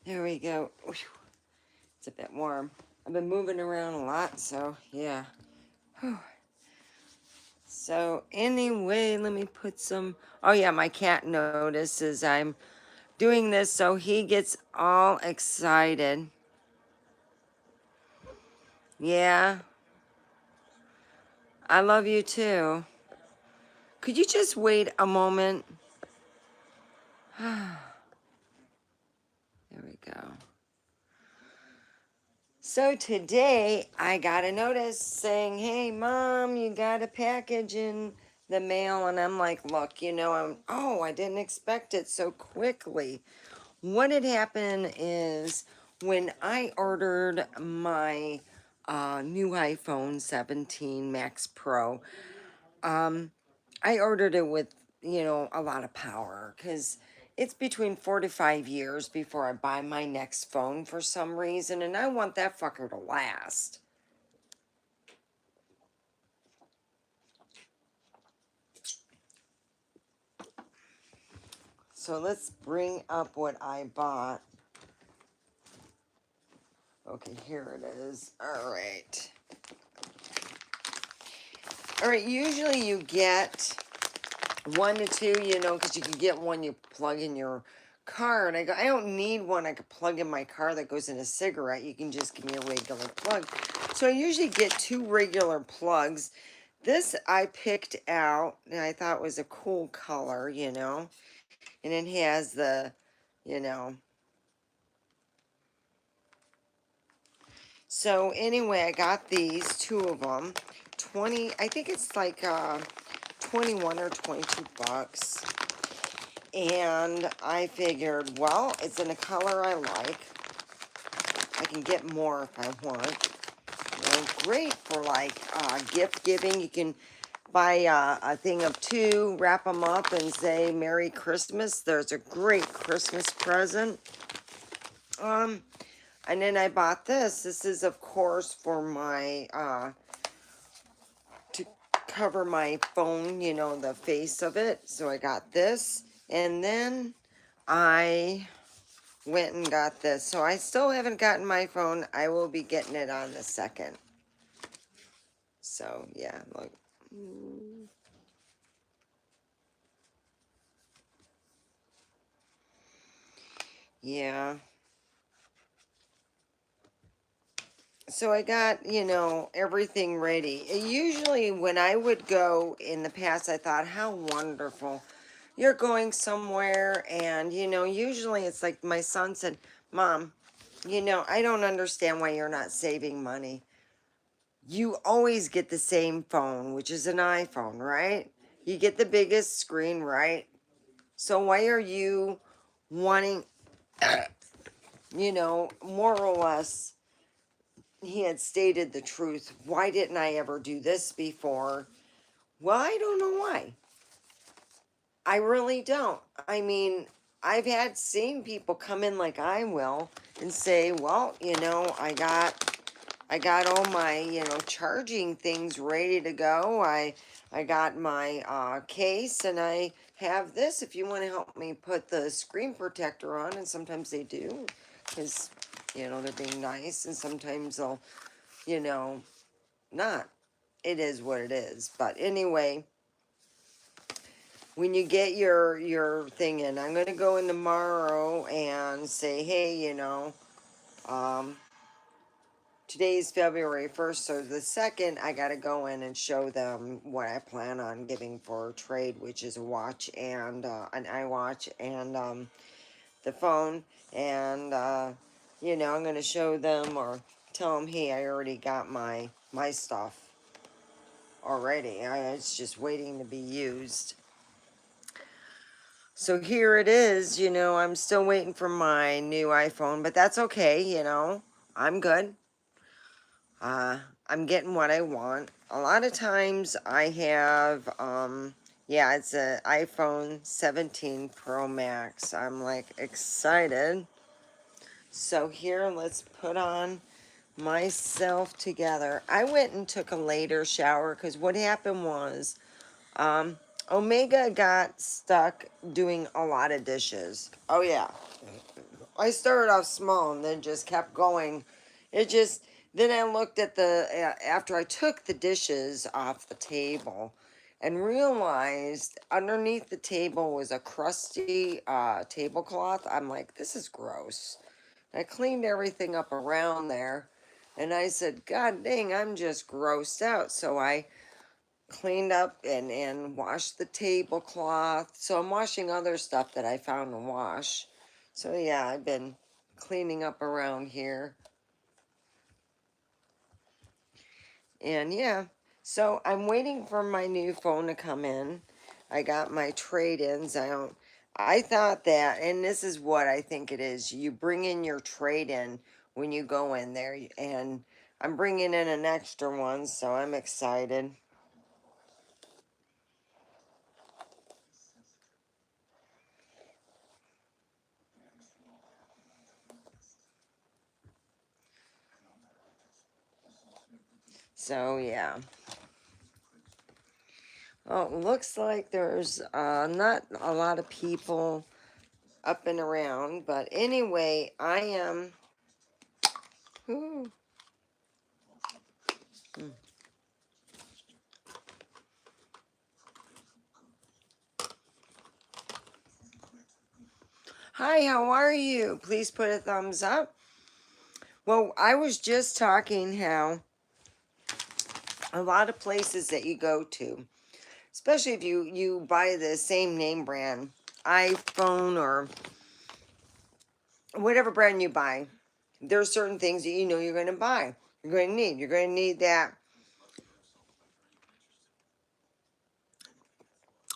There we go. Whew. It's a bit warm. I've been moving around a lot, so yeah. Whew. So anyway, let me put some, oh yeah, my cat notices I'm doing this, so he gets all excited. Yeah, I love you too. Could you just wait a moment? There we go. So today I got a notice saying, hey mom, you got a package in the mail. And I'm like, look, I didn't expect it so quickly. What had happened is when I ordered my new iPhone 17 Max Pro, I ordered it with, a lot of power because it's between 4 to 5 years before I buy my next phone for some reason, and I want that fucker to last. So let's bring up what I bought. Okay, here it is. All right. All right, usually you get 1 to 2, because you can get one you plug in your car. And I go, I don't need one I could plug in my car that goes in a cigarette. You can just give me a regular plug. So I usually get 2 regular plugs. This I picked out and I thought was a cool color, and it has the, you know. So anyway, I got these, 2 of them. 20, I think it's like 21 or 22 bucks. And I figured, well, it's in a color I like. I can get more if I want. Great for like gift giving. You can buy a thing of 2, wrap them up, and say Merry Christmas. There's a great Christmas present. And then I bought this. This is, of course, for my to cover my phone. The face of it. So I got this, and then I went and got this. So I still haven't gotten my phone. I will be getting it on the 2nd. So yeah, look. Yeah. So I got, everything ready. Usually when I would go in the past, I thought, how wonderful. You're going somewhere and, usually it's like my son said, Mom, I don't understand why you're not saving money. You always get the same phone, which is an iPhone, right? You get the biggest screen, right? So why are you wanting, more or less, he had stated the truth. Why didn't I ever do this before? Well, I don't know why. I really don't. I mean, I've had seen people come in like I will and say, well, I got all my, charging things ready to go. I got my case and I have this if you want to help me put the screen protector on. And sometimes they do because, they're being nice, and sometimes they'll, you know, not. It is what it is. But anyway, when you get your thing in, I'm going to go in tomorrow and say, hey, um, today's February 1st, so the 2nd, I got to go in and show them what I plan on giving for trade, which is a watch and an iWatch and the phone. And, I'm going to show them or tell them, hey, I already got my stuff already. It's just waiting to be used. So here it is, I'm still waiting for my new iPhone, but that's okay, I'm good. I'm getting what I want. A lot of times I have, yeah, it's an iPhone 17 Pro Max. I'm like excited. So here, let's put on myself together. I went and took a later shower because what happened was, Omega got stuck doing a lot of dishes. Oh yeah. I started off small and then just kept going. It just, then I looked at the, after I took the dishes off the table and realized underneath the table was a crusty tablecloth. I'm like, this is gross. I cleaned everything up around there and I said, God dang, I'm just grossed out. So I cleaned up and washed the tablecloth. So I'm washing other stuff that I found to wash. So yeah, I've been cleaning up around here. And yeah, so I'm waiting for my new phone to come in. I got my trade-ins. I thought that, and this is what I think it is. You bring in your trade-in when you go in there, and I'm bringing in an extra one, so I'm excited. So yeah. Oh, it looks like there's not a lot of people up and around, but anyway, I am. Ooh, mm. Hi, how are you? Please put a thumbs up. Well, I was just talking how a lot of places that you go to, especially if you buy the same name brand, iPhone or whatever brand you buy, there's certain things that you know you're going to buy. You're going to need. You're going to need that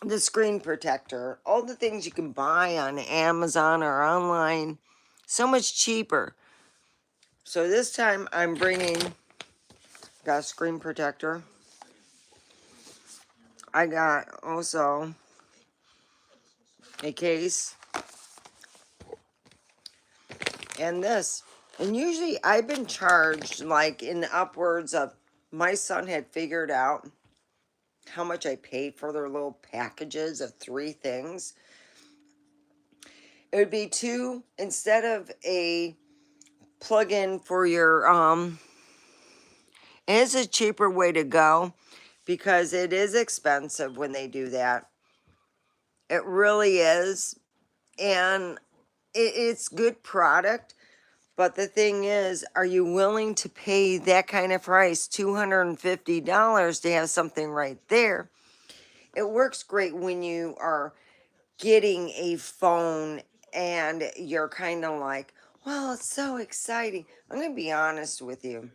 the screen protector, all the things you can buy on Amazon or online, so much cheaper. So this time I'm bringing, got a screen protector. I got also a case and this. And usually I've been charged like in the upwards of, my son had figured out how much I paid for their little packages of 3 things. It would be 2 instead of a plug-in for your it's a cheaper way to go because it is expensive when they do that. It really is. And it's good product. But the thing is, are you willing to pay that kind of price, $250 to have something right there? It works great when you are getting a phone and you're kind of like, well, it's so exciting. I'm going to be honest with you.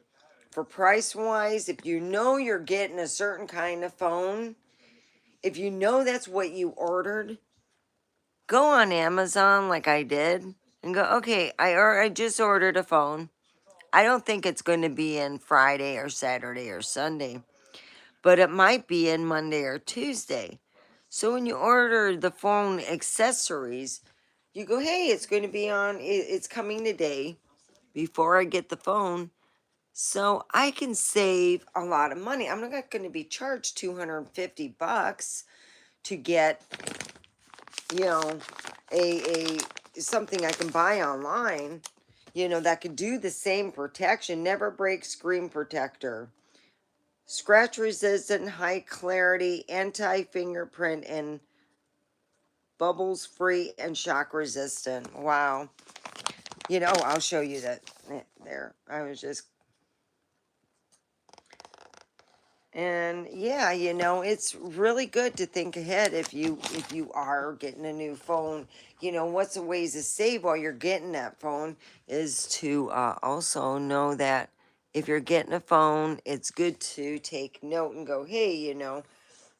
For price wise, if you know you're getting a certain kind of phone, if you know that's what you ordered, go on Amazon like I did and go, okay, I just ordered a phone. I don't think it's going to be in Friday or Saturday or Sunday, but it might be in Monday or Tuesday. So when you order the phone accessories, you go, hey, it's going to be on, it's coming today before I get the phone. So I can save a lot of money. I'm not going to be charged $250 to get, you know, a something I can buy online, you know, that could do the same protection. Never break screen protector. Scratch resistant, high clarity, anti-fingerprint, and bubbles free and shock resistant. Wow. You know, I'll show you that there. I was just, and yeah, you know, it's really good to think ahead if you are getting a new phone. You know, what's the ways to save while you're getting that phone is to also know that if you're getting a phone, it's good to take note and go, hey, you know,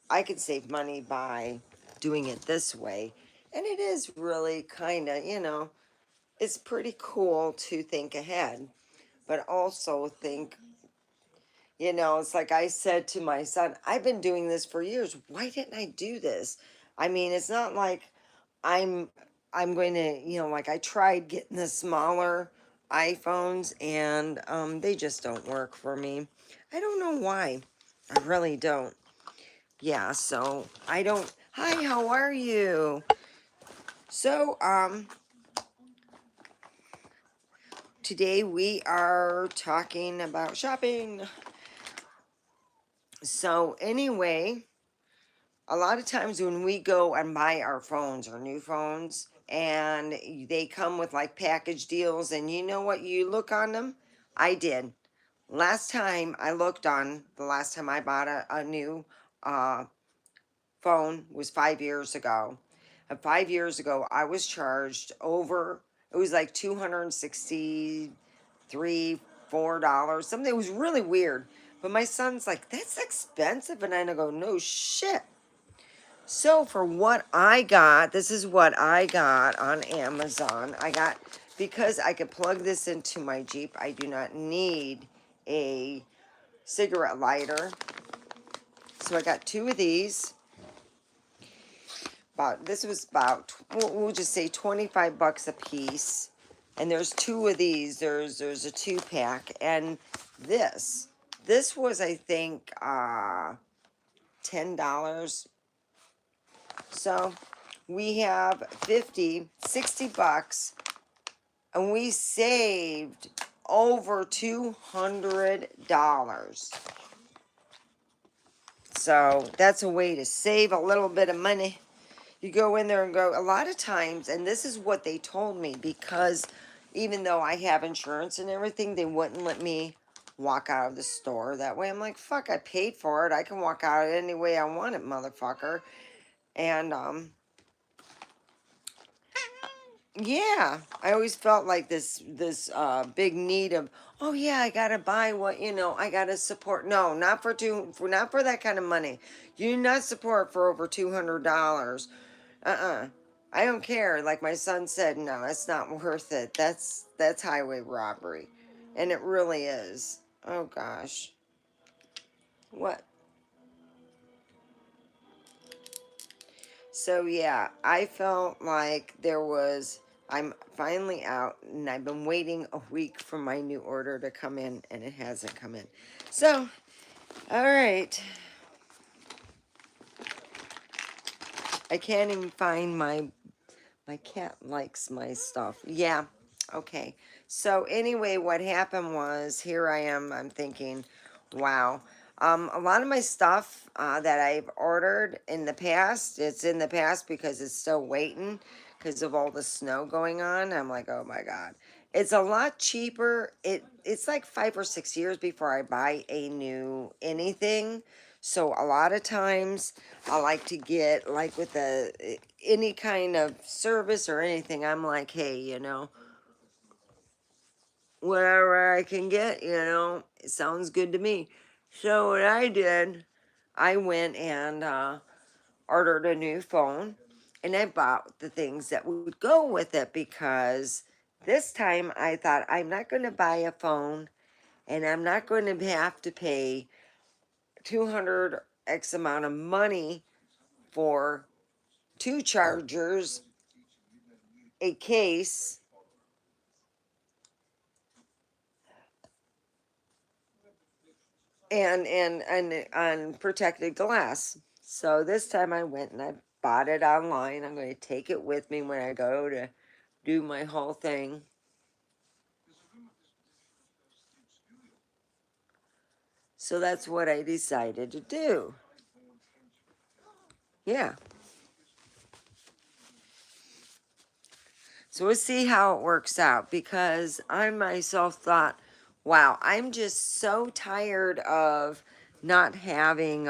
I can save money by doing it this way. And it is really kind of, you know, it's pretty cool to think ahead, but also think, you know, it's like I said to my son, I've been doing this for years. Why didn't I do this? I mean, it's not like I'm I'm going to, you know, like I tried getting the smaller iPhones and they just don't work for me. I don't know why. I really don't. Yeah, so I don't. Hi, how are you? So, today we are talking about shopping. So anyway, a lot of times when we go and buy our phones or new phones and they come with like package deals, and you know what, you look on them. I did. Last time I looked on, the last time I bought a new uh, phone was 5 years ago. And 5 years ago, I was charged over, it was like 263 $4, something. It was really weird. But my son's like, that's expensive. And I go, no shit. So for what I got, this is what I got on Amazon. I got, because I could plug this into my Jeep, I do not need a cigarette lighter. So I got two of these. This was about, we'll just say 25 bucks a piece. And there's two of these. There's a 2-pack. And this was, I think, $10. So we have 60 bucks, and we saved over $200. So that's a way to save a little bit of money. You go in there and go, a lot of times, and this is what they told me, because even though I have insurance and everything, they wouldn't let me walk out of the store that way. I'm like, fuck, I paid for it. I can walk out any way I want it, motherfucker. And, yeah, I always felt like this big need of, oh yeah, I gotta buy what, I gotta support. No, not for not for that kind of money. You do not support for over $200. I don't care. Like my son said, no, it's not worth it. That's highway robbery, and it really is. Oh gosh, what? So yeah, I felt like I'm finally out, and I've been waiting a week for my new order to come in, and it hasn't come in. So, all right. I can't even find my cat likes my stuff. Yeah. Okay. So anyway, what happened was, here I am, I'm thinking, wow. A lot of my stuff that I've ordered in the past, it's in the past because it's still waiting because of all the snow going on. I'm like, oh my God. It's a lot cheaper. It's like 5 or 6 years before I buy a new anything. So a lot of times I like to get, like with any kind of service or anything, I'm like, hey, whatever I can get, it sounds good to me. So what I did, I went and ordered a new phone, and I bought the things that would go with it, because this time I thought, I'm not going to buy a phone and I'm not going to have to pay 200 X amount of money for two chargers, a case, and protected glass. So this time I went and I bought it online. I'm going to take it with me when I go to do my whole thing. So that's what I decided to do. Yeah. So we'll see how it works out, because I myself thought, wow, I'm just so tired of not having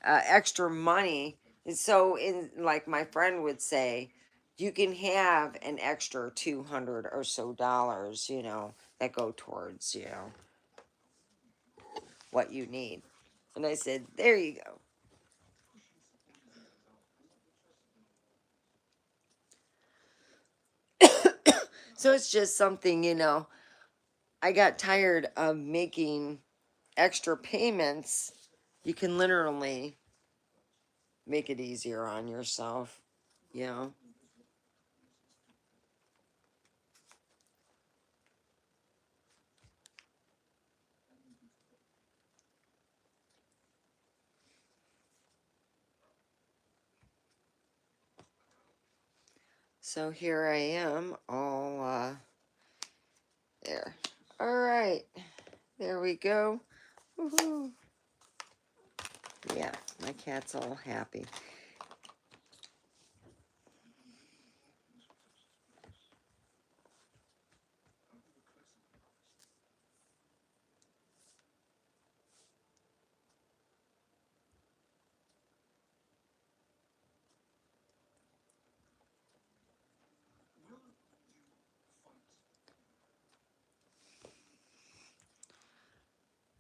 extra money. And so, like my friend would say, you can have an extra 200 or so dollars, that go towards, what you need. And I said, there you go. So it's just something, I got tired of making extra payments. You can literally make it easier on yourself, you know. So here I am, all we go. Woohoo. Yeah, my cat's all happy.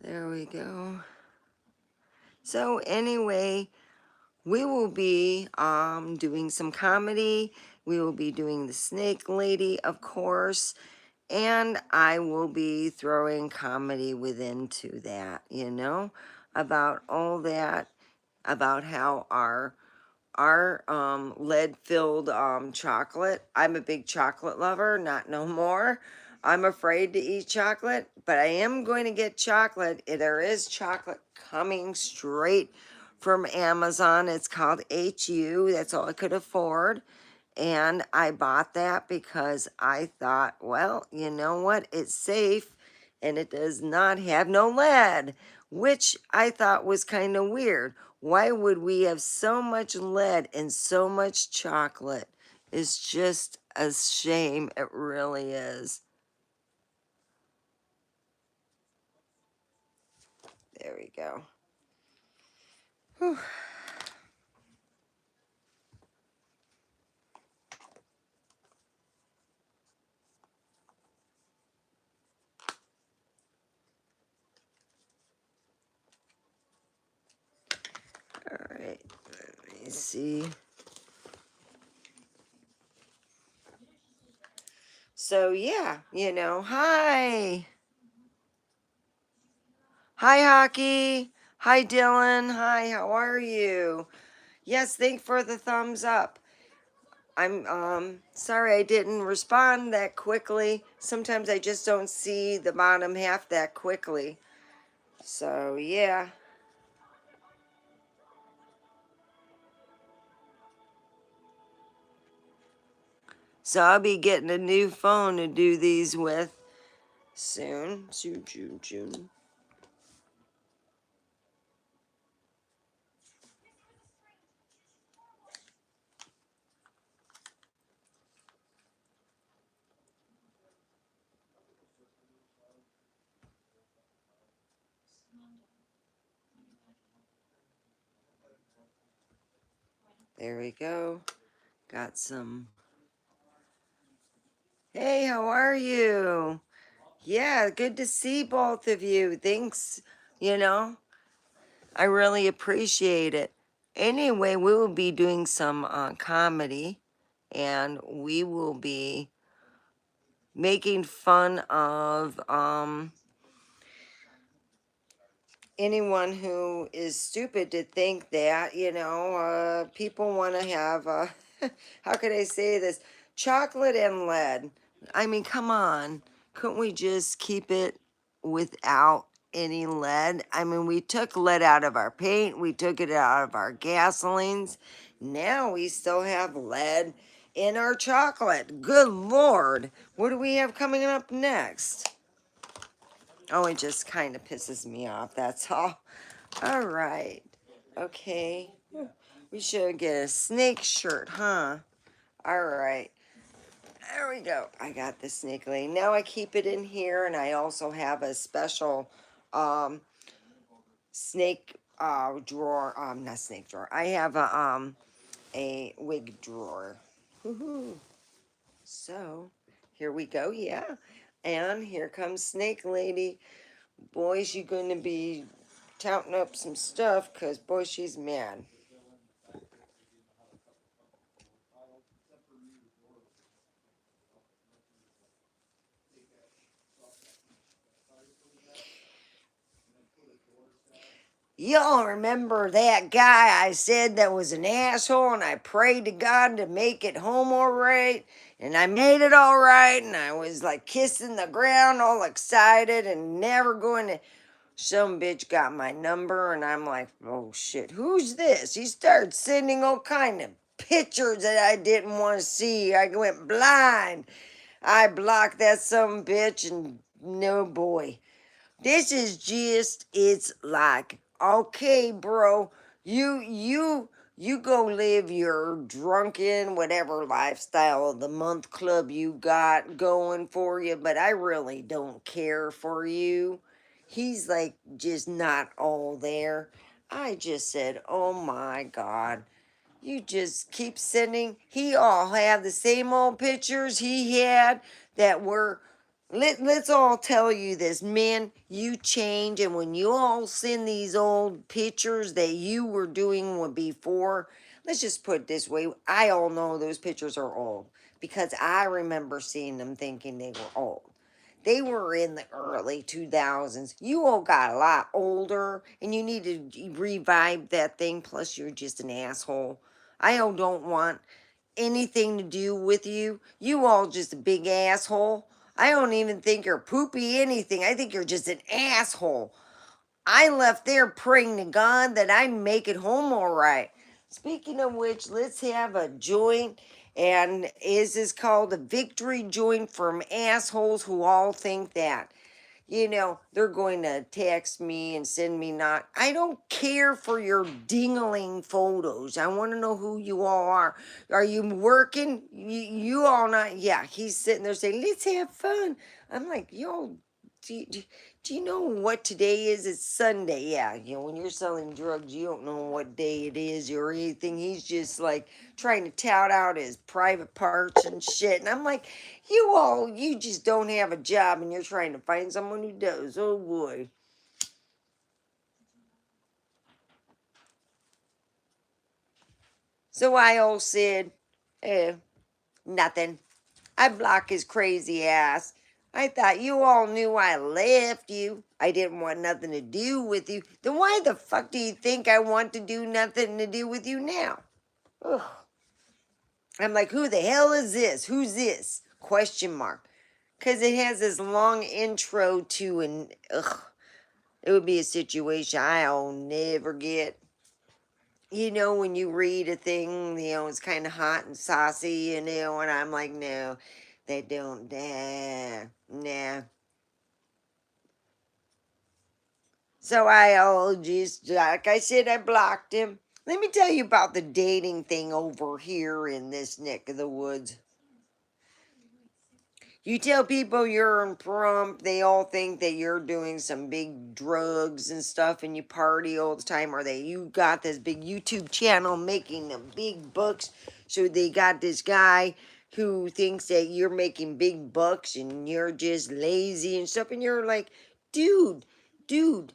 There we go. So anyway, we will be doing some comedy. We will be doing the Snake Lady, of course, and I will be throwing comedy within to that, about all that, about how our lead-filled chocolate. I'm a big chocolate lover, not no more. I'm afraid to eat chocolate, but I am going to get chocolate. There is chocolate coming straight from Amazon. It's called HU. That's all I could afford. And I bought that because I thought, well, you know what? It's safe and it does not have no lead, which I thought was kind of weird. Why would we have so much lead in so much chocolate? It's just a shame. It really is. There we go. Whew. All right, let me see. So yeah, hi. Hi, Hockey. Hi, Dylan. Hi, how are you? Yes, thank for the thumbs up. I'm sorry I didn't respond that quickly. Sometimes I just don't see the bottom half that quickly. So, yeah. So I'll be getting a new phone to do these with soon. Soon. There we go. Got some. Hey, how are you? Yeah, good to see both of you. Thanks, you know. I really appreciate it. Anyway, we will be doing some comedy and we will be making fun of anyone who is stupid to think that, people want to have, how could I say this? Chocolate and lead. I mean, come on. Couldn't we just keep it without any lead? I mean, we took lead out of our paint, we took it out of our gasolines. Now we still have lead in our chocolate. Good Lord. What do we have coming up next? Oh, it just kind of pisses me off, that's all. All right. Okay. We should get a snake shirt, huh? All right. There we go. I got the snake lane. Now I keep it in here, and I also have a special snake drawer. Not snake drawer. I have a wig drawer. Woohoo. So, here we go. Yeah. And here comes Snake Lady. Boy, she's going to be touting up some stuff because, boy, she's mad. Y'all remember that guy I said that was an asshole and I prayed to God to make it home all right? And I made it all right and I was like kissing the ground all excited and never going to. Some bitch got my number and I'm like, oh shit, who's this? He started sending all kind of pictures that I didn't want to see. I went blind. I blocked that some bitch and no boy. This is just, it's like, okay, bro, you go live your drunken whatever lifestyle of the month club you got going for you, but I really don't care for you. He's like just not all there. I just said, oh my God. You just keep sending. He all have the same old pictures he had that were. Let's all tell you this, men. You change, and when you all send these old pictures that you were doing before, let's just put it this way. I all know those pictures are old because I remember seeing them thinking they were old. They were in the early 2000s. You all got a lot older and you need to revive that thing. Plus, you're just an asshole. I don't want anything to do with you. You all just a big asshole. I don't even think you're poopy anything. I think you're just an asshole. I left there praying to God that I'd make it home all right. Speaking of which, let's have a joint. And is this called a victory joint from assholes who all think that? They're going to text me and send me not. I don't care for your dingling photos. I want to know who you all are. Are you working? You all not? Yeah, he's sitting there saying, let's have fun. I'm like, yo, do you know what today is? It's Sunday. Yeah, when you're selling drugs, you don't know what day it is or anything. He's just like trying to tout out his private parts and shit. And I'm like, you just don't have a job and you're trying to find someone who does. Oh boy. So I all said, eh, nothing. I block his crazy ass. I thought you all knew I left you. I didn't want nothing to do with you. Then why the fuck do you think I want to do nothing to do with you now? Ugh. I'm like, who the hell is this? Who's this? Question mark. Because it has this long intro to an, ugh. It would be a situation I'll never get. When you read a thing, it's kind of hot and saucy, and I'm like, no, they don't, nah. So I just, like I said, I blocked him. Let me tell you about the dating thing over here in this neck of the woods. You tell people you're in Prump, they all think that you're doing some big drugs and stuff and you party all the time, or that you got this big YouTube channel making them big bucks. So they got this guy who thinks that you're making big bucks and you're just lazy and stuff. And you're like, dude, you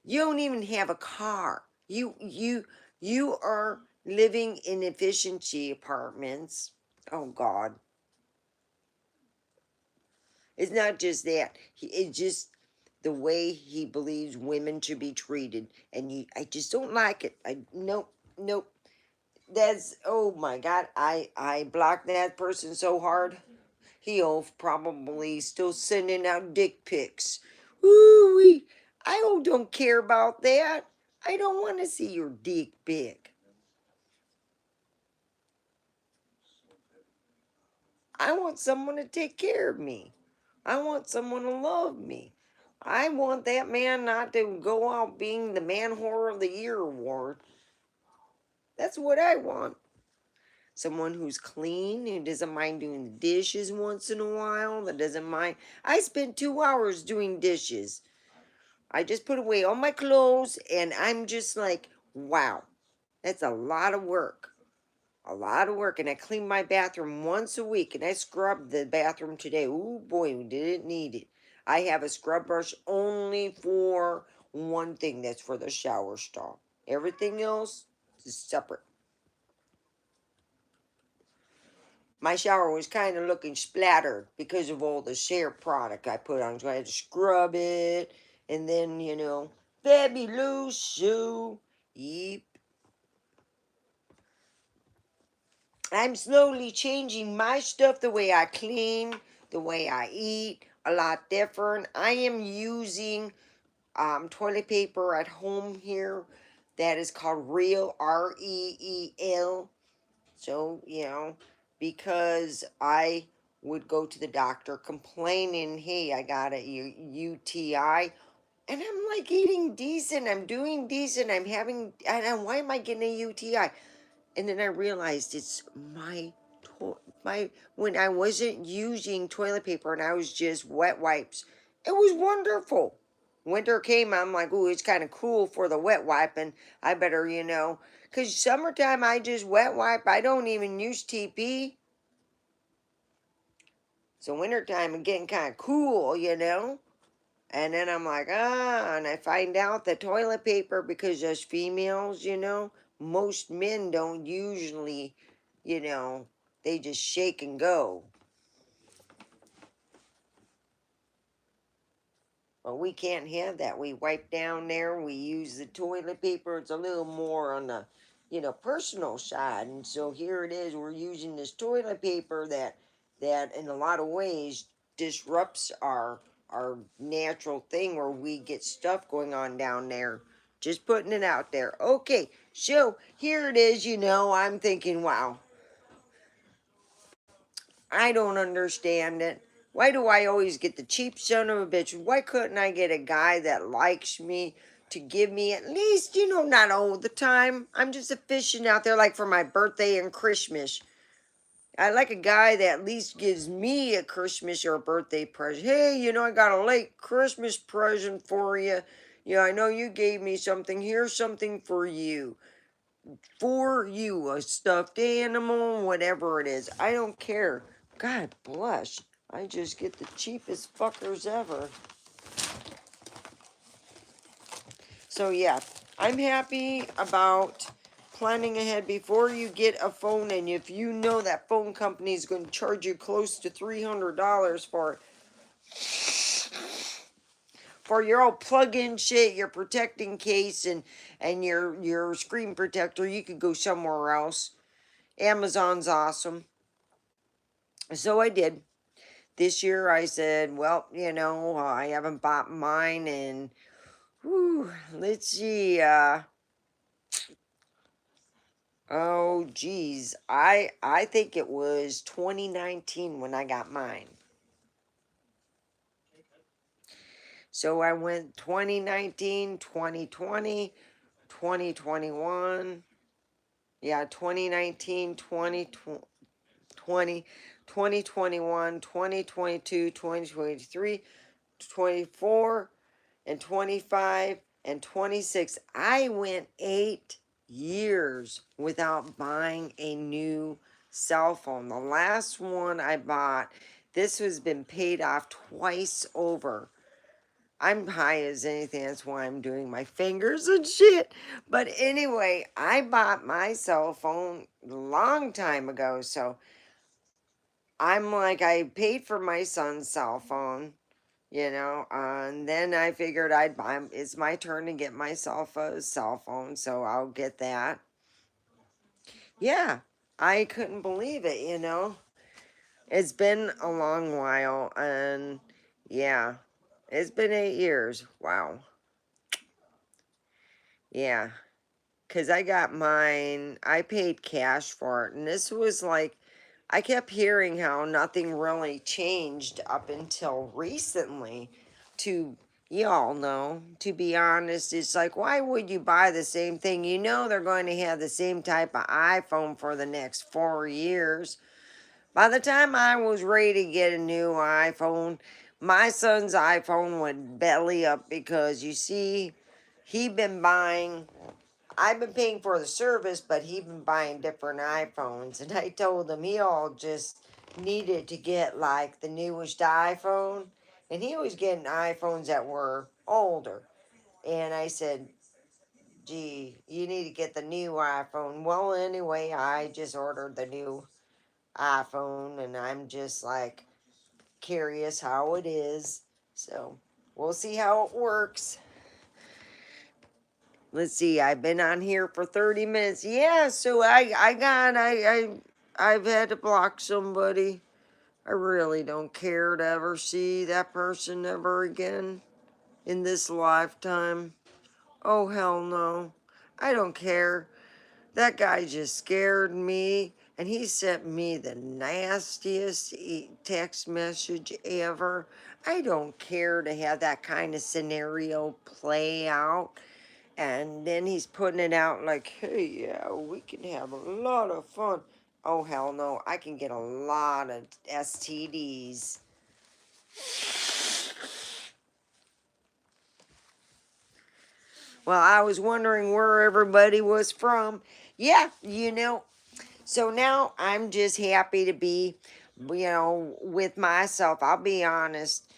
don't even have a car. You are living in efficiency apartments. Oh God. It's not just that. It's just the way he believes women should be treated. And I just don't like it. Nope. That's, oh my God. I blocked that person so hard. He'll probably still sending out dick pics. Woo-wee. I don't care about that. I don't want to see your dick pic. I want someone to take care of me. I want someone to love me. I want that man not to go out being the Man Whore of the Year award. That's what I want. Someone who's clean, who doesn't mind doing the dishes once in a while, that doesn't mind. I spent 2 hours doing dishes. I just put away all my clothes and I'm just like, wow, that's a lot of work. A lot of work. And I clean my bathroom once a week and I scrubbed the bathroom today. Ooh boy, we didn't need it. I have a scrub brush only for one thing, that's for the shower stall. Everything else is separate. My shower was kind of looking splattered because of all the Share product I put on. So I had to scrub it. And then, fabulous shoe. Yep. I'm slowly changing my stuff, the way I clean, the way I eat, a lot different. I am using toilet paper at home here that is called Real, Reel. So, because I would go to the doctor complaining, hey, I got a UTI. And I'm like eating decent. I'm doing decent. I'm having, and why am I getting a UTI? And then I realized it's my when I wasn't using toilet paper and I was just wet wipes. It was wonderful. Winter came, I'm like, ooh, it's kind of cool for the wet wipe, and I better, because summertime I just wet wipe. I don't even use TP. So wintertime I'm getting kind of cool. And then I'm like, and I find out that toilet paper, because us females, most men don't usually, you know, they just shake and go. Well, we can't have that. We wipe down there, we use the toilet paper. It's a little more on the, personal side. And so here it is, we're using this toilet paper that in a lot of ways disrupts our natural thing where we get stuff going on down there. Just putting it out there. Okay, so here it is, I'm thinking, wow, I don't understand it. Why do I always get the cheap son of a bitch? Why couldn't I get a guy that likes me to give me at least, not all the time? I'm just a fishing out there like for my birthday and Christmas. I like a guy that at least gives me a Christmas or a birthday present. Hey, I got a late Christmas present for you. Yeah, I know you gave me something. Here's something for you. For you, a stuffed animal, whatever it is. I don't care. God bless. I just get the cheapest fuckers ever. So yeah, I'm happy about planning ahead before you get a phone, and if you know that phone company is going to charge you close to $300 for your old plug-in shit, your protecting case, and your screen protector, you could go somewhere else. Amazon's awesome. So I did. This year I said, well, I haven't bought mine, and let's see, oh geez, I think it was 2019 when I got mine. So I went 2019, 2020, 2021. Yeah, 2019, 2020, 2021, 2022, 2023, 24, and 25, and 26. I went 8 years without buying a new cell phone. The last one I bought, this has been paid off twice over. I'm high as anything. That's why I'm doing my fingers and shit. But anyway, I bought my cell phone a long time ago. So I'm like, I paid for my son's cell phone, and then I figured it's my turn to get myself a cell phone. So I'll get that. Yeah, I couldn't believe it. It's been a long while, and yeah, it's been 8 years. Wow. Yeah, because I got mine, I paid cash for it. And this was like, I kept hearing how nothing really changed up until recently. Y'all know, to be honest, it's like, why would you buy the same thing? They're going to have the same type of iPhone for the next 4 years. By the time I was ready to get a new iPhone, my son's iPhone went belly up because you see, he'd been buying, I've been paying for the service, but he'd been buying different iPhones. And I told him he all just needed to get like the newest iPhone. And he was getting iPhones that were older. And I said, gee, you need to get the new iPhone. Well, anyway, I just ordered the new iPhone, and I'm just like curious how it is. So we'll see how it works. Let's see, I've been on here for 30 minutes. Yeah, so I've had to block somebody. I really don't care to ever see that person ever again in this lifetime. Oh, hell no. I don't care. That guy just scared me. And he sent me the nastiest text message ever. I don't care to have that kind of scenario play out. And then he's putting it out like, hey, yeah, we can have a lot of fun. Oh, hell no. I can get a lot of STDs. Well, I was wondering where everybody was from. Yeah, so now I'm just happy to be, with myself. I'll be honest.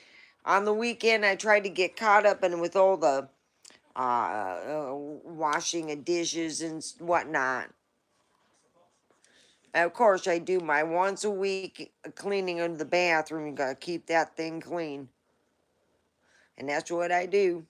On the weekend, I tried to get caught up and with all the washing of dishes and whatnot. Of course, I do my once a week cleaning of the bathroom. You gotta keep that thing clean. And that's what I do.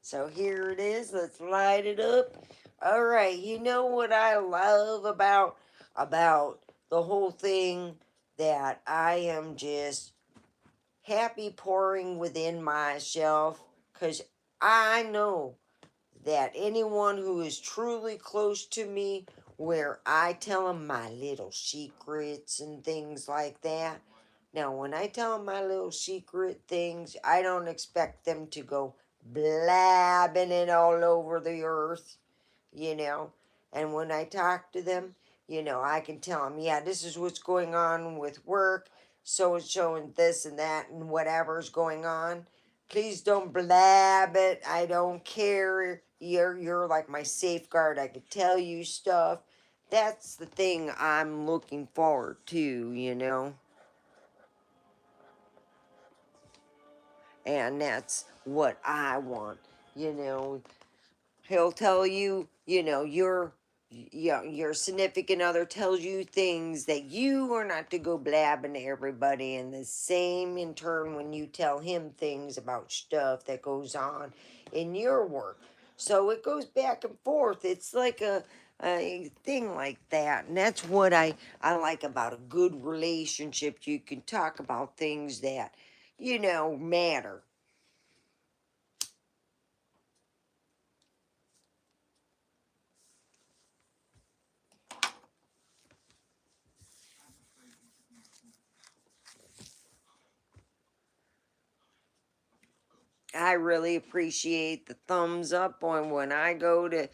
So here it is. Let's light it up. All right. You know what I love about the whole thing, that I am just happy pouring within myself, cuz I know that anyone who is truly close to me, where I tell them my little secrets and things like that. Now, when I tell them my little secret things, I don't expect them to go blabbing it all over the earth, you know. And when I talk to them, I can tell them, yeah, this is what's going on with work, so and so, and this and that, and whatever's going on. Please don't blab it. I don't care. You're like my safeguard. I could tell you stuff. That's the thing I'm looking forward to. And that's what I want. You know, He'll tell you, your significant other tells you things that you are not to go blabbing to everybody, and the same in turn when you tell him things about stuff that goes on in your work. So it goes back and forth. It's like a thing like that. And that's what I like about a good relationship. You can talk about things that, matter. I really appreciate the thumbs up on when I go to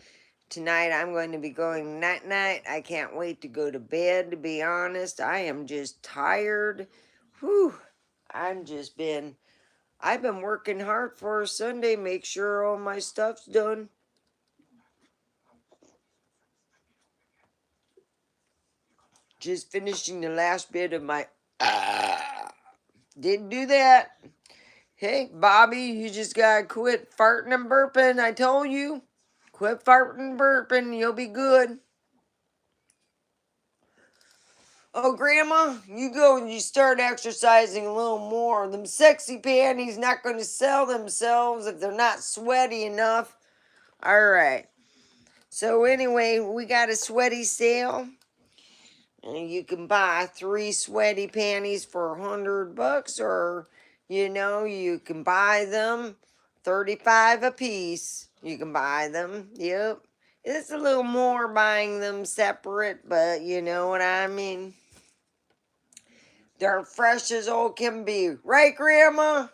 tonight. I'm going to be going night night. I can't wait to go to bed, to be honest. I am just tired. Whew. I've been working hard for Sunday, make sure all my stuff's done. Just finishing the last bit of my didn't do that. Hey, Bobby, you just gotta quit farting and burping. I told you. Quit farting and burping. You'll be good. Oh, Grandma, you go and you start exercising a little more. Them sexy panties not going to sell themselves if they're not sweaty enough. All right. So anyway, we got a sweaty sale. And you can buy 3 sweaty panties for $100, or you can buy them 35 a piece. You can buy them. Yep. It's a little more buying them separate, but you know what I mean. They're fresh as old can be. Right, Grandma?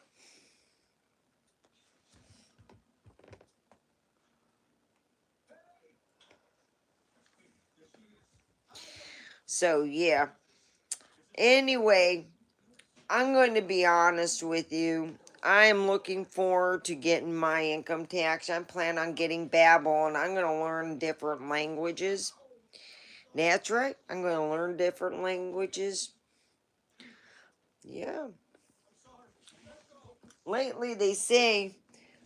So, yeah. Anyway, I'm going to be honest with you. I am looking forward to getting my income tax. I plan on getting Babbel, and I'm going to learn different languages. That's right. I'm going to learn different languages. Yeah. Lately, they say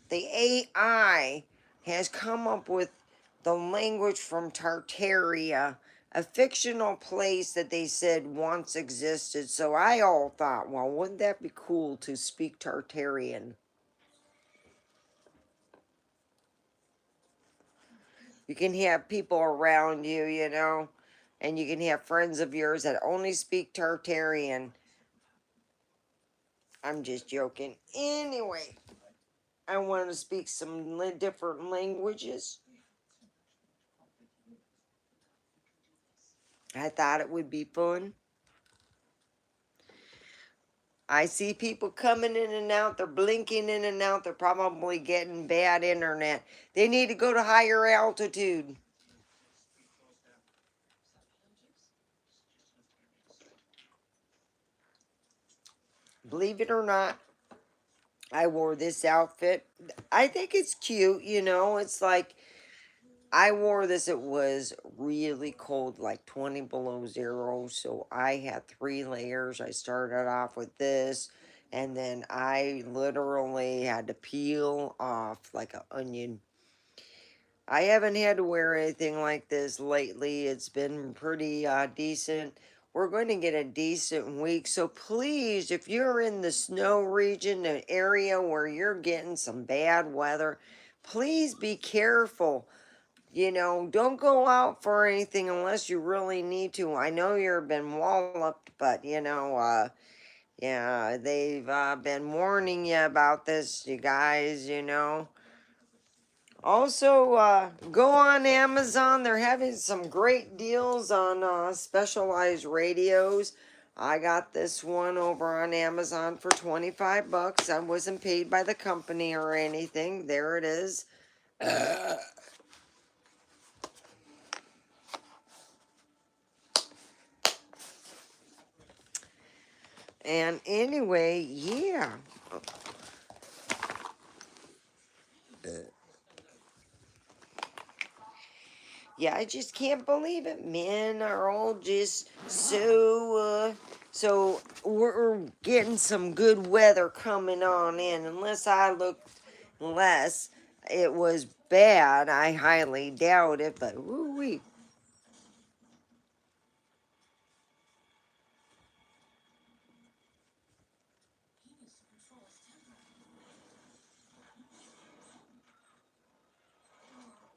the AI has come up with the language from Tartaria, a fictional place that they said once existed. So I all thought, well, wouldn't that be cool to speak Tartarian? You can have people around you, and you can have friends of yours that only speak Tartarian. I'm just joking. Anyway, I want to speak some different languages. I thought it would be fun. I see people coming in and out. They're blinking in and out. They're probably getting bad internet. They need to go to higher altitude. Believe it or not, I wore this outfit. I think it's cute, you know. It's like I wore this. It was really cold, like 20 below zero. So I had 3 layers. I started off with this, and then I literally had to peel off like an onion. I haven't had to wear anything like this lately. It's been pretty decent. We're going to get a decent week. So please, if you're in the snow region, an area where you're getting some bad weather, please be careful. You know, don't go out for anything unless you really need to. I know you've been walloped, but yeah, they've been warning you about this, you guys, you know. Also, go on Amazon. They're having some great deals on specialized radios. I got this one over on Amazon for 25 bucks. I wasn't paid by the company or anything. There it is. And anyway, yeah. Yeah, I just can't believe it. Men are all just so we're getting some good weather coming on in. Unless it was bad, I highly doubt it, but woo-wee.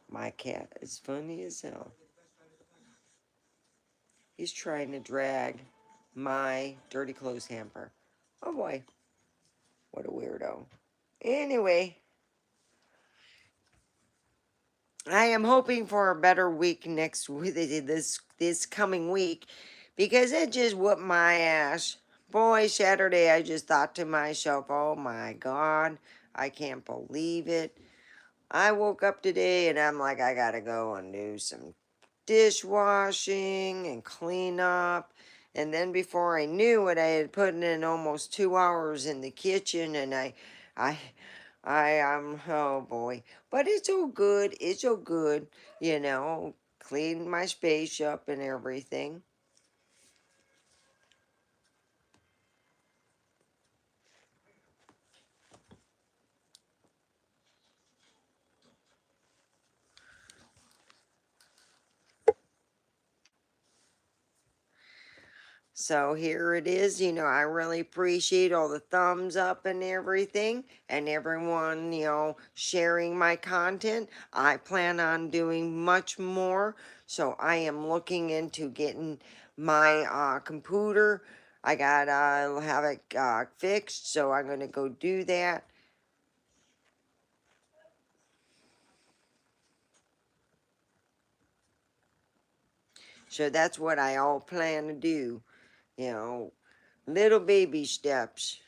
My cat is funny as hell. He's trying to drag my dirty clothes hamper. Oh boy, what a weirdo. Anyway, I am hoping for a better week next week, this coming week, because it just whooped my ass. Boy, Saturday I just thought to myself, oh my God, I can't believe it. I woke up today and I'm like, I gotta go and do some dishwashing and clean up. And then before I knew it, I had put in almost 2 hours in the kitchen, and I, oh boy. But it's all good. It's all good, you know. Cleaned my space up and everything. So here it is. You know, I really appreciate all the thumbs up and everything, and everyone, you know, sharing my content. I plan on doing much more. So I am looking into getting my computer. I got have it fixed, so I'm gonna go do that. So that's what I all plan to do. You know, little baby steps.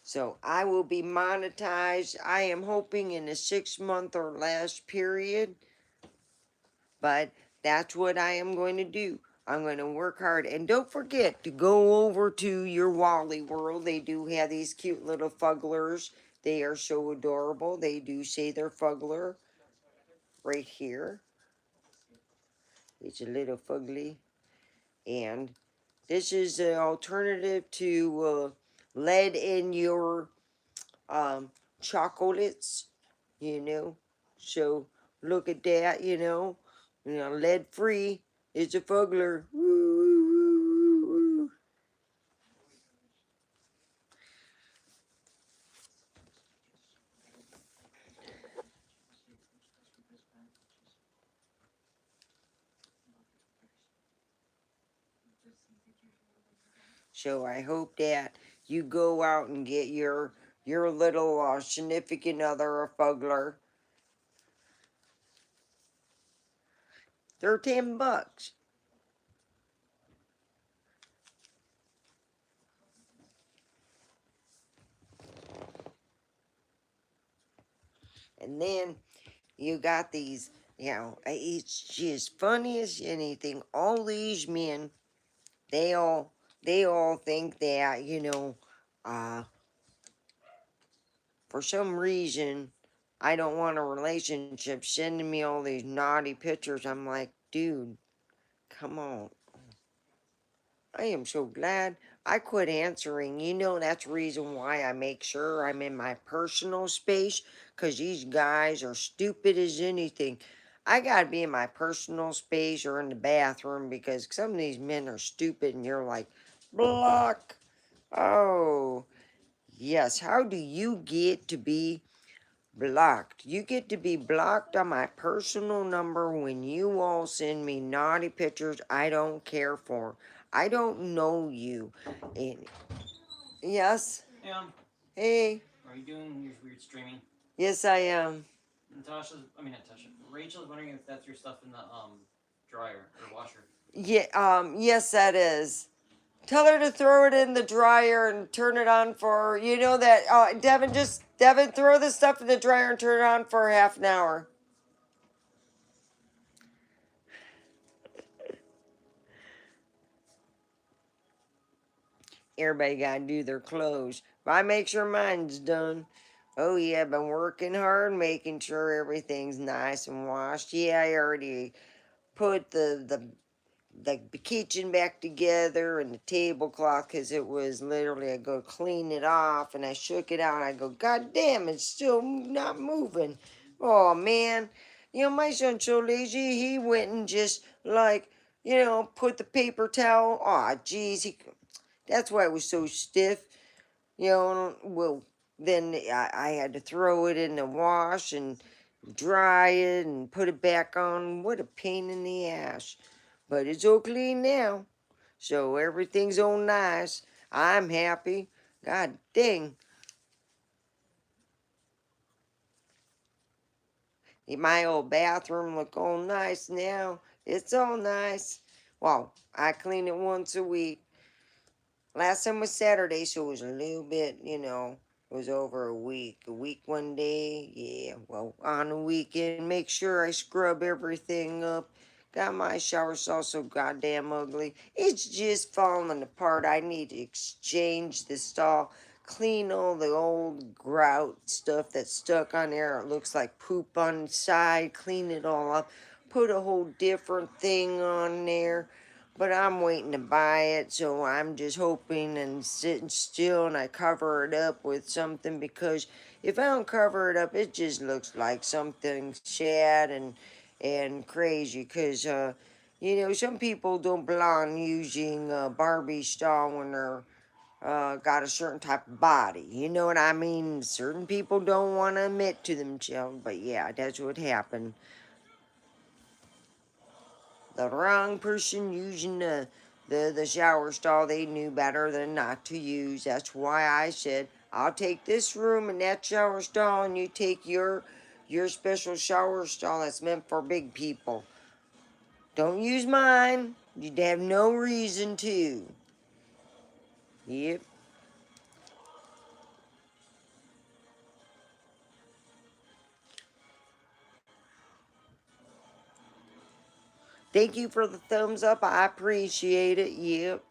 So I will be monetized. I am hoping in a 6 month or less period, but that's what I am going to do. I'm going to work hard. And don't forget to go over to your Wally World. They do have these cute little fugglers. They are so adorable. They do say they're fuggler right here. It's a little fugly. And this is an alternative to lead in your chocolates, you know. So look at that, you know, lead free. It's a fuggler. Woo, woo, woo, woo. So I hope that you go out and get your little significant other a fuggler. They're $10. And then you got these, it's just funny as anything. All these men, they all they all think that, uh, for some reason, I don't want a relationship, sending me all these naughty pictures. I'm like, dude, come on. I am so glad I quit answering. That's the reason why I make sure I'm in my personal space, because these guys are stupid as anything. I gotta be in my personal space or in the bathroom because some of these men are stupid and you're like, block. Oh, yes. How do you get to be blocked? You get to be blocked on my personal number when you all send me naughty pictures I don't care for. I don't know you. And yes. Hey, Hey. are you doing your weird streaming? Yes, I am. Natasha. Rachel's wondering if that's your stuff in the dryer or washer. Yeah. Yes, that is. Tell her to throw it in the dryer and turn it on for, that, Devin, throw the stuff in the dryer and turn it on for half an hour. Everybody gotta do their clothes. But I make sure mine's done. Oh yeah, I've been working hard, making sure everything's nice and washed. Yeah, I already put the kitchen back together and the tablecloth because it was literally, I go clean it off and I shook it out and I go, God damn, it's still not moving. Oh man, my son's so lazy, he went and just like, put the paper towel. Oh geez, that's why it was so stiff. Well, then I had to throw it in the wash and dry it and put it back on. What a pain in the ass. But it's all clean now. So everything's all nice. I'm happy. God dang. My old bathroom look all nice now. It's all nice. Well, I clean it once a week. Last time was Saturday, so it was a little bit, it was over a week. A week one day, yeah. Well, on the weekend, make sure I scrub everything up. Got my shower stall so goddamn ugly. It's just falling apart. I need to exchange the stall. Clean all the old grout stuff that's stuck on there. It looks like poop on the side. Clean it all up. Put a whole different thing on there, but I'm waiting to buy it, so I'm just hoping and sitting still and I cover it up with something, because if I don't cover it up, it just looks like something sad and crazy, because some people don't belong using Barbie stall when they're got a certain type of body. You know what I mean? Certain people don't want to admit to themselves, but yeah, that's what happened. The wrong person using the shower stall they knew better than not to use. That's why I said, I'll take this room and that shower stall, and you take your special shower stall that's meant for big people. Don't use mine. You'd have no reason to. Yep. Thank you for the thumbs up. I appreciate it. Yep.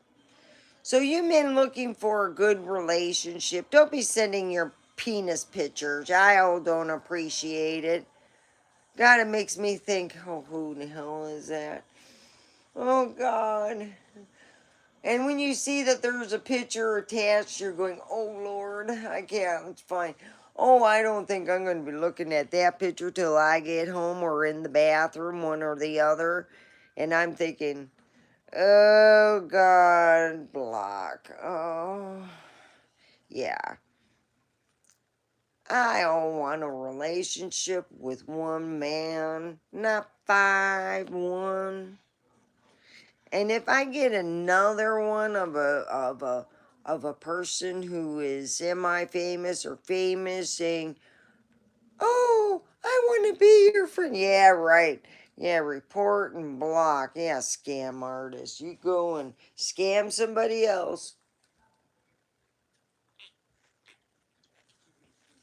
So you men looking for a good relationship, don't be sending your penis pictures. I all don't appreciate it. God, it makes me think, oh, who the hell is that? Oh, God. And when you see that there's a picture attached, you're going, oh, Lord, I can't, it's fine. Oh, I don't think I'm going to be looking at that picture till I get home or in the bathroom, one or the other. And I'm thinking, oh, God, block. Oh, yeah. I don't want a relationship with one man, not five, one. And if I get another one of a person who is semi-famous or famous saying, "Oh, I want to be your friend." Yeah, right. Yeah, report and block. Yeah, scam artist. You go and scam somebody else.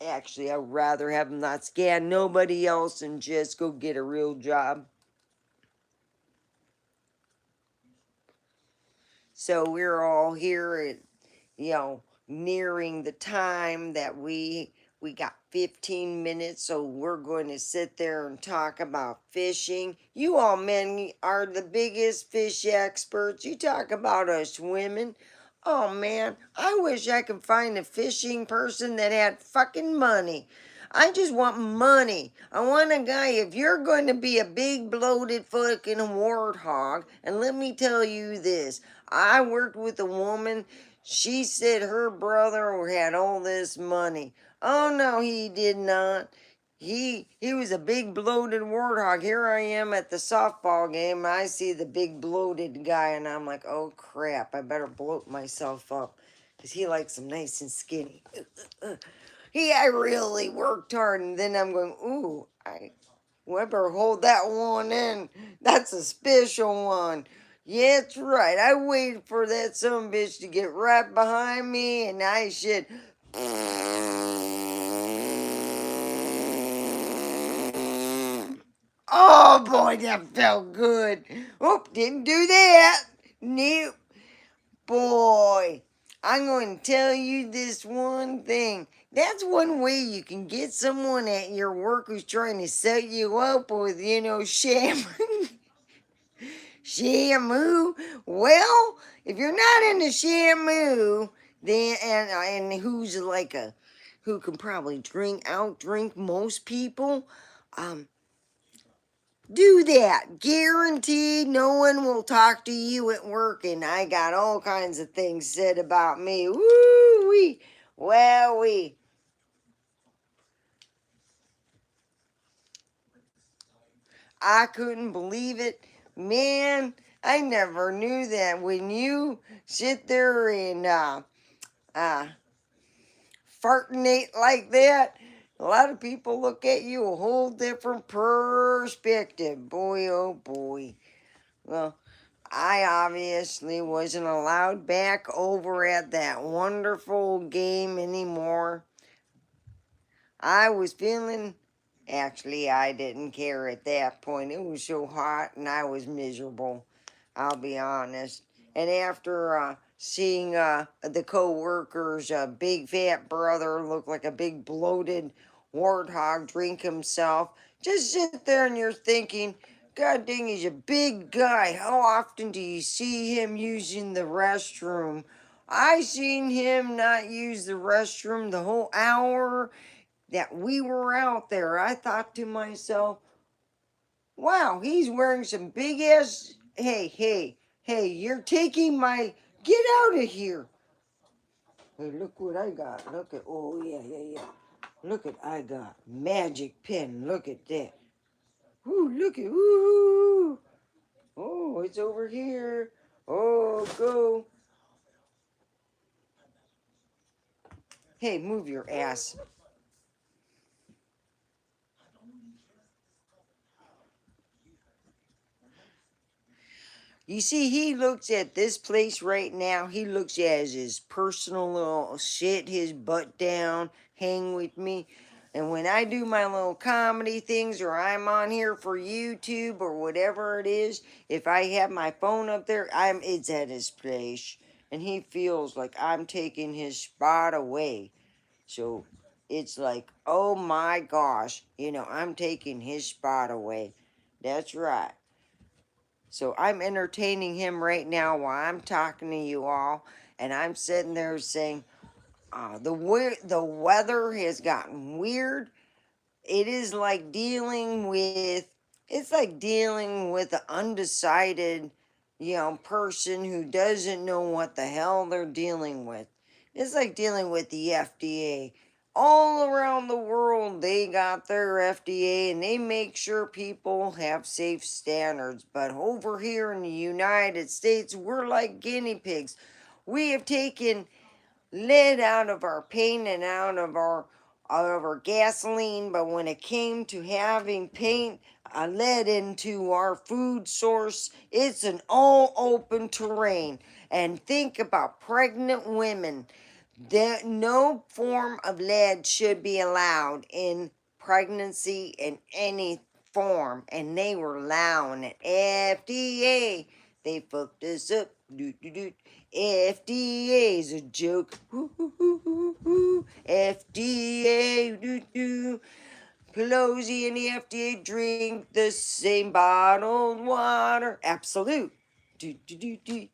Actually, I'd rather have them not scam nobody else and just go get a real job. So we're all here at, nearing the time that we got 15 minutes, so we're going to sit there and talk about fishing. You all men are the biggest fish experts. You talk about us women. Oh man, I wish I could find a fishing person that had fucking money. I just want money. I want a guy, if you're going to be a big bloated fucking warthog, and let me tell you this, I worked with a woman. She said her brother had all this money. Oh no, he did not. He was a big bloated warthog. Here I am at the softball game. I see the big bloated guy, and I'm like, oh crap! I better bloat myself up, 'cause he likes them nice and skinny. I really worked hard, and then I'm going, ooh, I better hold that one in. That's a special one. Yeah, that's right. I waited for that some bitch to get right behind me, and I should. Oh boy, that felt good. Oh, didn't do that. Nope. Boy, I'm going to tell you this one thing. That's one way you can get someone at your work who's trying to set you up with, shamu. Well, if you're not into shamu, then and who's like who can probably drink most people, um, do that. Guaranteed no one will talk to you at work, and I got all kinds of things said about me. Woo wee. Well, I couldn't believe it. Man, I never knew that when you sit there and uh fartinate like that, a lot of people look at you a whole different perspective. Boy, oh boy. Well, I obviously wasn't allowed back over at that wonderful game anymore. I was feeling, actually, I didn't care at that point. It was so hot and I was miserable, I'll be honest. And after seeing the co-worker's big fat brother look like a big bloated warthog drink himself, just sit there and you're thinking, God dang, he's a big guy. How often do you see him using the restroom? I seen him not use the restroom the whole hour that we were out there. I thought to myself, wow, he's wearing some big ass. Hey, hey, hey, you're taking my. Get out of here. Hey, look what I got. Look at. Oh, yeah, yeah, yeah. Look at. I got magic pen. Look at that. Woo, look at. Woo. Oh, it's over here. Oh, go. Hey, move your ass. You see, he looks at this place right now. He looks at his personal little sit his butt down, hang with me. And when I do my little comedy things or I'm on here for YouTube or whatever it is, if I have my phone up there, it's at his place. And he feels like I'm taking his spot away. So it's like, oh my gosh, I'm taking his spot away. That's right. So I'm entertaining him right now while I'm talking to you all, and I'm sitting there saying, the weather has gotten weird. It is like dealing with, it's like dealing with an undecided, person who doesn't know what the hell they're dealing with. It's like dealing with the FDA. all around the world, they got their FDA and they make sure people have safe standards. But over here in the United States, we're like guinea pigs. We have taken lead out of our paint and out of our gasoline, but when it came to having paint lead into our food source, it's an all open terrain. And think about pregnant women. That no form of lead should be allowed in pregnancy in any form, and they were allowing it. FDA, they fucked us up. FDA's a joke. FDA. Pelosi and the FDA drink the same bottled water. Absolute. FDA.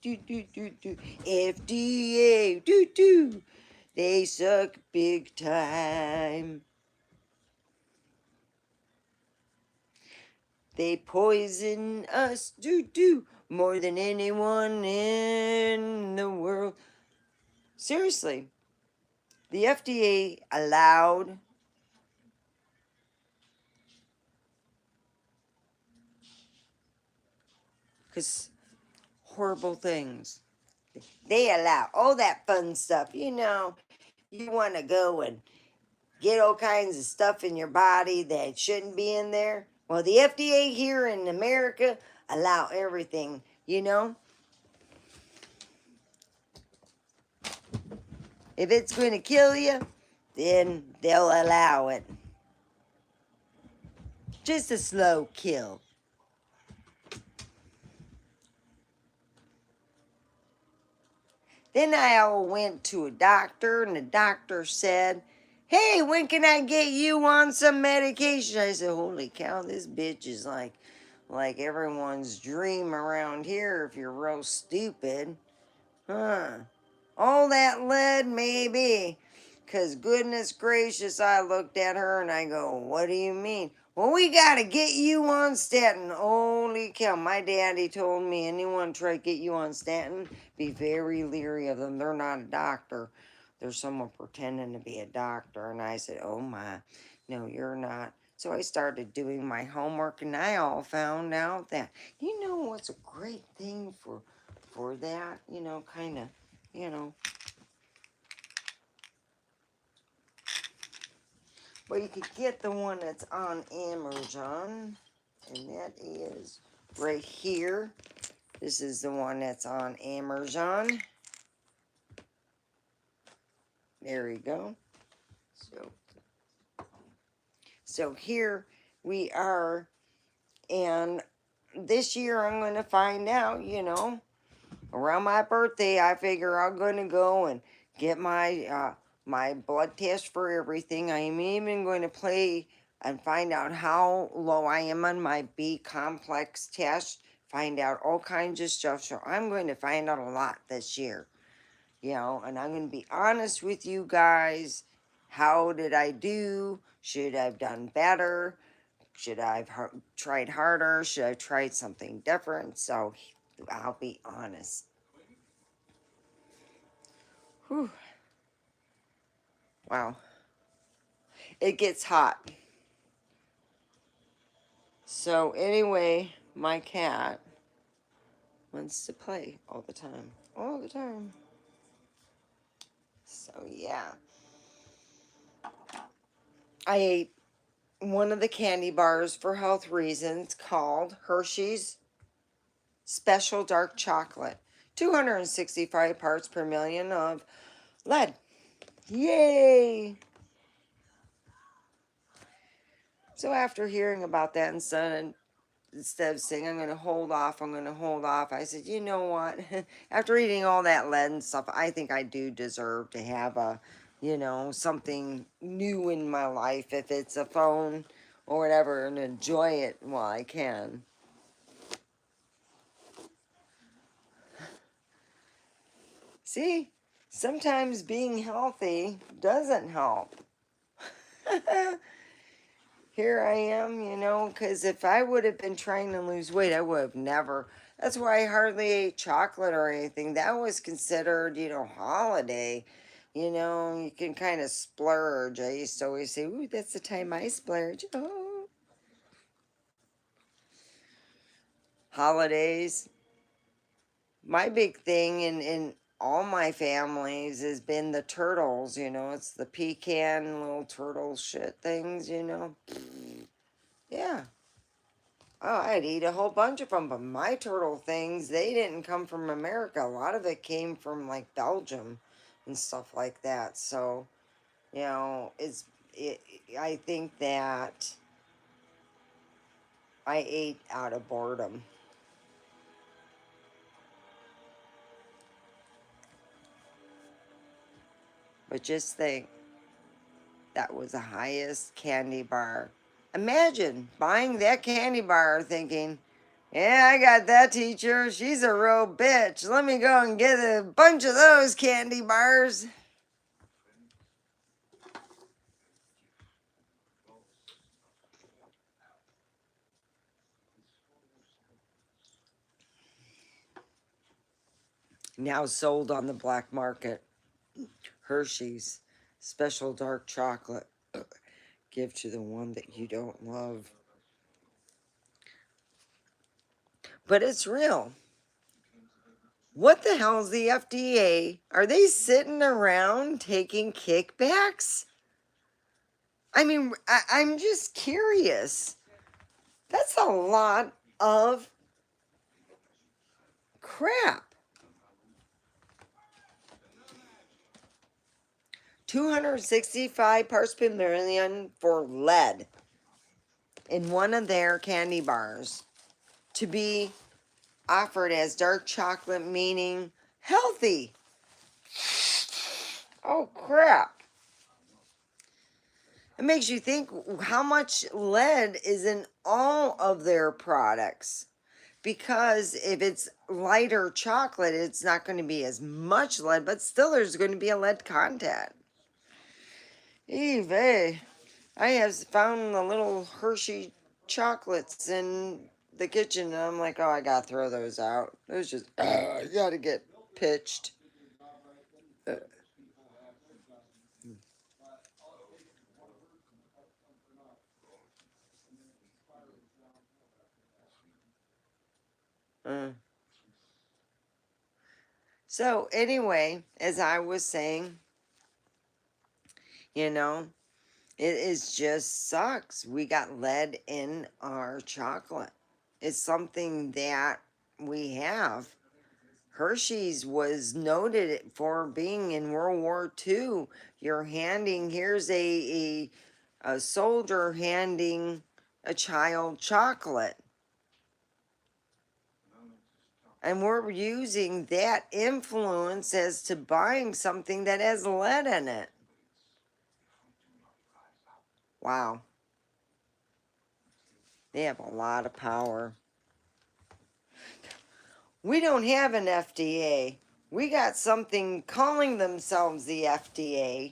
They suck big time. They poison us, more than anyone in the world. Seriously, the FDA allowed because horrible things. They allow all that fun stuff. You want to go and get all kinds of stuff in your body that shouldn't be in there. Well, the FDA here in America allow everything, If it's going to kill you, then they'll allow it. Just a slow kill. Then I went to a doctor, and the doctor said, "Hey, when can I get you on some medication?" I said, "Holy cow, this bitch is like everyone's dream around here if you're real stupid." Huh. All that lead, maybe. Because goodness gracious, I looked at her and I go, "What do you mean?" "Well, we got to get you on statin." Holy cow. My daddy told me anyone try to get you on statin, be very leery of them. They're not a doctor. They're someone pretending to be a doctor. And I said, "Oh my, no, you're not." So I started doing my homework and I all found out that, what's a great thing for that, kind of, you know. Well, you could get the one that's on Amazon, and that is right here. This is the one that's on Amazon. There you go. So here we are, and this year I'm going to find out, around my birthday, I figure I'm going to go and get my blood test for everything. I am even going to play and find out how low I am on my B complex test, find out all kinds of stuff. So I'm going to find out a lot this year, and I'm going to be honest with you guys. How did I do? Should I have done better? Should I have tried harder? Should I have tried something different? So I'll be honest. Whew. Wow. It gets hot. So anyway, my cat wants to play all the time. All the time. So yeah. I ate one of the candy bars for health reasons called Hershey's Special Dark Chocolate. 265 parts per million of lead. Yay! So after hearing about that, instead of saying I'm going to hold off, I said, you know what? After eating all that lead and stuff, I think I do deserve to have something new in my life, if it's a phone or whatever, and enjoy it while I can. See, sometimes being healthy doesn't help. Here I am, because if I would have been trying to lose weight, I would have never. That's why I hardly ate chocolate or anything. That was considered, holiday. You know, you can kind of splurge. I used to always say, ooh, that's the time I splurge. Oh. Holidays. My big thing in all my families has been the turtles, you know. It's the pecan little turtle shit things, you know. Yeah. Oh, I'd eat a whole bunch of them, but my turtle things, they didn't come from America. A lot of it came from like Belgium and stuff like that. So, you know, it, I think that I ate out of boredom. But just think, that was the highest candy bar. Imagine buying that candy bar thinking, yeah, I got that teacher. She's a real bitch. Let me go and get a bunch of those candy bars. Now sold on the black market. Hershey's special dark chocolate. Give to the one that you don't love. But it's real. What the hell is the FDA? Are they sitting around taking kickbacks? I mean, I'm just curious. That's a lot of crap. 265 parts per million for lead in one of their candy bars to be offered as dark chocolate, meaning healthy. Oh, crap. It makes you think how much lead is in all of their products. Because if it's lighter chocolate, it's not going to be as much lead, but still there's going to be a lead content. Eve, I have found the little Hershey chocolates in the kitchen, and I'm like, oh, I gotta throw those out. Those just, you gotta get pitched. Uh, uh. So, anyway, as I was saying, you know, it is just sucks. We got lead in our chocolate. It's something that we have. Hershey's was noted for being in World War II. Here's a soldier handing a child chocolate. And we're using that influence as to buying something that has lead in it. Wow. They have a lot of power. We don't have an FDA. We got something calling themselves the FDA.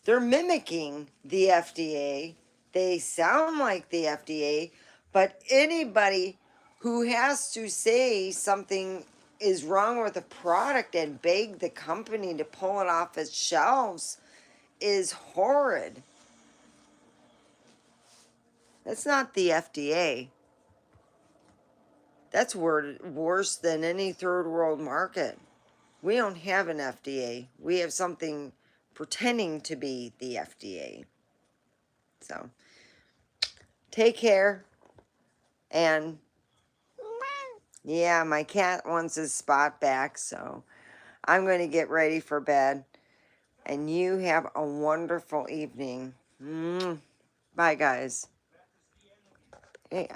They're mimicking the FDA. They sound like the FDA, but anybody who has to say something is wrong with a product and beg the company to pull it off its shelves is horrid. That's not the FDA. That's worse than any third world market. We don't have an FDA. We have something pretending to be the FDA. So, take care. And yeah, my cat wants his spot back, so I'm going to get ready for bed. And you have a wonderful evening. Bye, guys. Hey,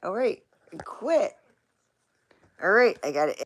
all right. Quit. All right, I got it.